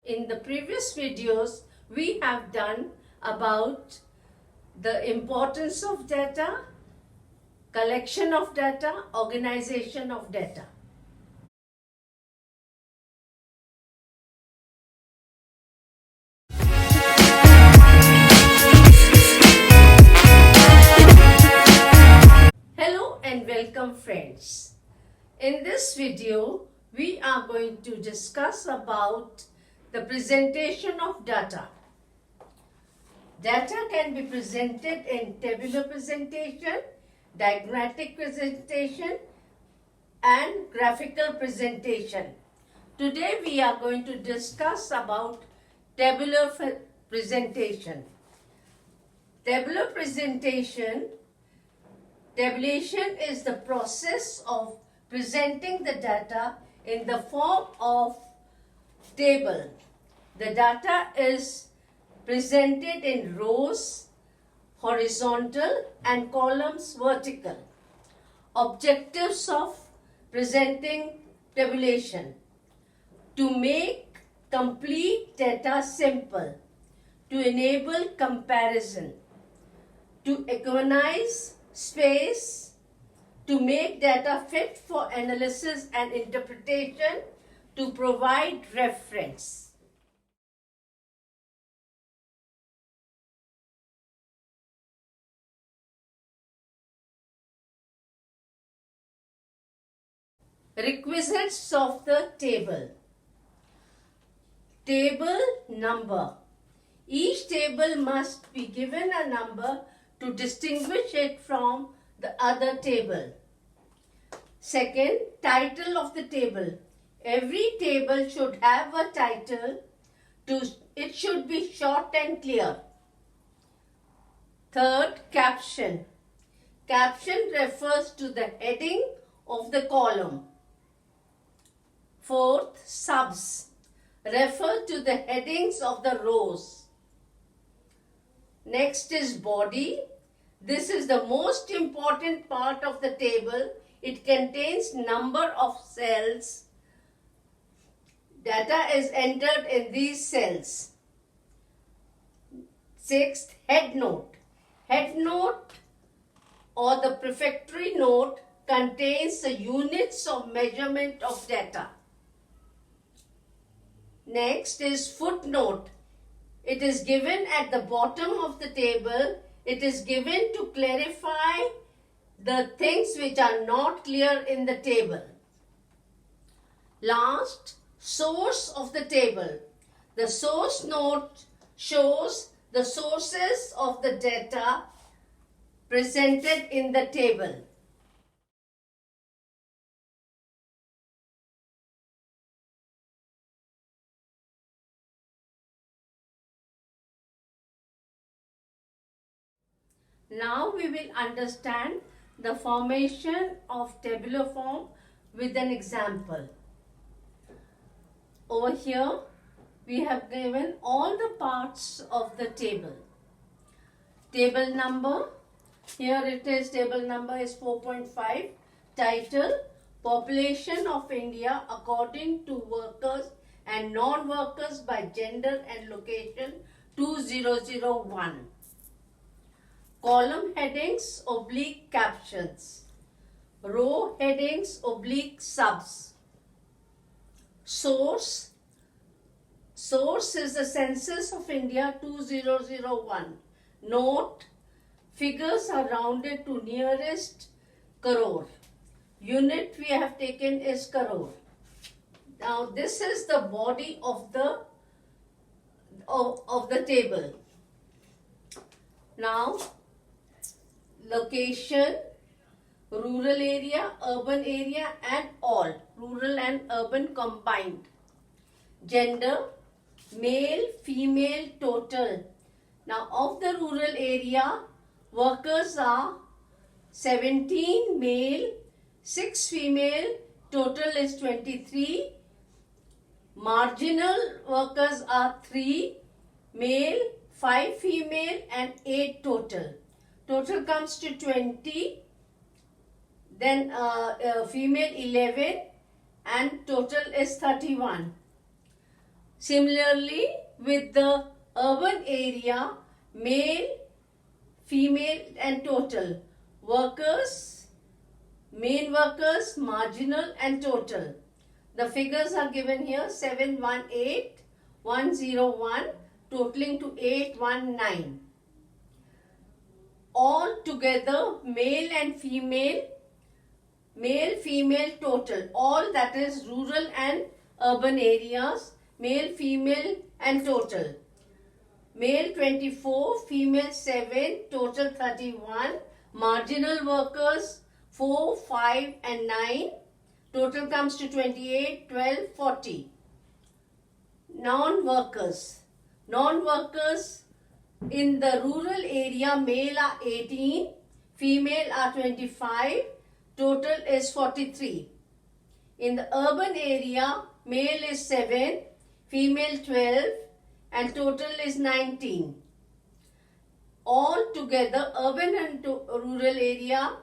In the previous videos, we have done about the importance of data, collection of data, organization of data. Hello and welcome friends. In this video, we are going to discuss about the presentation of data. Data can be presented in tabular presentation, diagrammatic presentation, and graphical presentation. Today we are going to discuss about tabular presentation. Tabulation is the process of presenting the data in the form of table. The data is presented in rows, horizontal, and columns vertical. Objectives of presenting tabulation: to make complete data simple, to enable comparison, to economize space, to make data fit for analysis and interpretation, to provide reference. Requisites of the table. Table number. Each table must be given a number to distinguish it from the other table. Second, title of the table. Every table should have a title. It should be short and clear. Third, caption. Caption refers to the heading of the column. Fourth, subs refer to the headings of the rows. Next is body. This is the most important part of the table. It contains number of cells. Data is entered in these cells. Sixth, head note. Head note or the prefatory note contains the units of measurement of data. Next is footnote. It is given at the bottom of the table. It is given to clarify the things which are not clear in the table. Last, source of the table. The source note shows the sources of the data presented in the table. Now we will understand the formation of tabular form with an example. Over here we have given all the parts of the table. Table number, here it is, table number is 4.5. Title, population of India according to workers and non-workers by gender and location 2001. Column headings / captions. Row headings / subs. Source. Source is the Census of India 2001. Note. Figures are rounded to nearest crore. Unit we have taken is crore. Now this is the body of the table. Now location, rural area, urban area, and all, rural and urban combined. Gender, male, female, total. Now of the rural area, workers are 17 male, 6 female, total is 23. Marginal workers are 3 male, 5 female, and 8 total. Total comes to 20, then female 11, and total is 31. Similarly, with the urban area, male, female and total. Workers, main workers, marginal and total. The figures are given here 718, 101, totaling to 819. All together, male and female, male, female, total. All, that is rural and urban areas, male, female and total. Male 24, female 7, total 31. Marginal workers 4, 5 and 9. Total comes to 28, 12, 40. Non-workers. Non-workers in the rural area, male are 18, female are 25, total is 43. In the urban area, male is 7, female 12 and total is 19. All together, urban and rural area,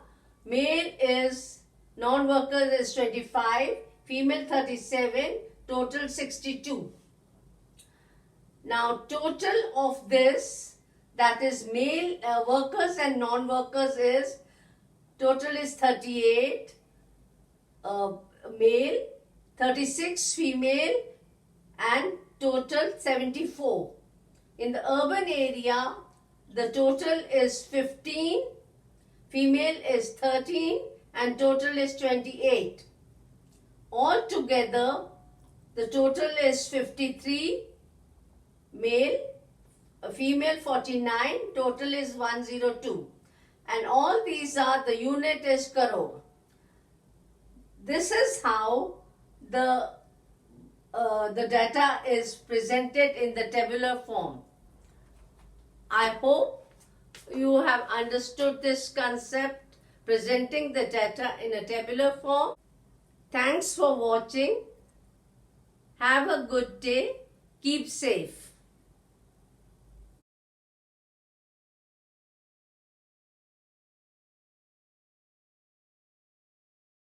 male is, non-workers is 25, female 37, total 62. Now total of this, that is male workers and non-workers, is total is 38 male, 36 female and total 74. In the urban area, the total is 15, female is 13 and total is 28. All together, the total is 53 male, female 49, total is 102. And all these are, the unit is crore. This is how the data is presented in the tabular form. I hope you have understood this concept, presenting the data in a tabular form. Thanks for watching. Have a good day. Keep safe.